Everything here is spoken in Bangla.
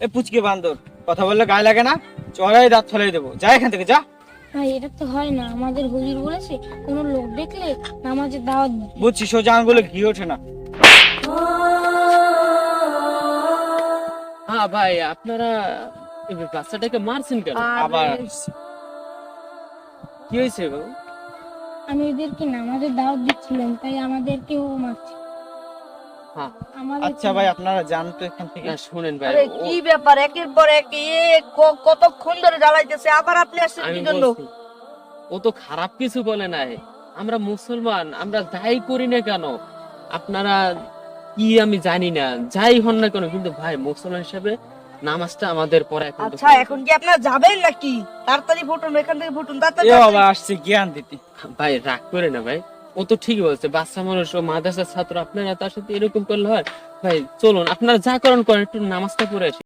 এ পুচকে বান্দর, কথা বললে গায়ে লাগে না? চড়াই দাঁত ফেলাই দেবো, যা এখান থেকে যা। ভাই এটা তো হয় না, আমাদের হুজুর বলেছে কোনো লোক দেখলে নামাজের দাওয়াত দিতে। বুঝছি, সোজা আঙ্গুলে ঘি ওঠে না। হ্যাঁ ভাই, আপনারা এই বাচ্চাটাকে মারছেন কেন? আবার কি হয়েছে বাবু? আমি এদেরকে নামাজের দাওয়াত দিচ্ছিলাম, তাই আমাদেরকেও মারছে। হ্যাঁ আমাদের আচ্ছা ভাই, আপনারা জান তো এখান থেকে। না শুনেন ভাই, আরে কি ব্যাপার, একের পর এক কতক্ষণ ধরে জ্বালাইতেছে, আবার আপনি আসছেন আমি কি জন্য? বলছি, ও তো খারাপ কিছু বলে নাই। আমরা মুসলমান, আমরা যাই করি না কেন, আপনারা কি আমি জানি না, যাই হন না কেন, কিন্তু ভাই মুসলমান হিসেবে নামাজটা আমাদের পড়া এখন। আচ্ছা এখন কি আপনারা যাবেন নাকি? তাড়াতাড়ি ফুটুন, এখান থেকে ফুটুন তাড়াতাড়ি। এ বাবা আসছে জ্ঞান দিতে। ভাই রাগ করে না ভাই, ও তো ঠিকই বলছে, বাচ্চা মানুষ, ও মাদ্রাসার ছাত্র, আপনারা তার সাথে এরকম করলে হয়? ভাই চলুন, আপনারা যা করেন করেন, একটু নামাজটা পড়ে আসি।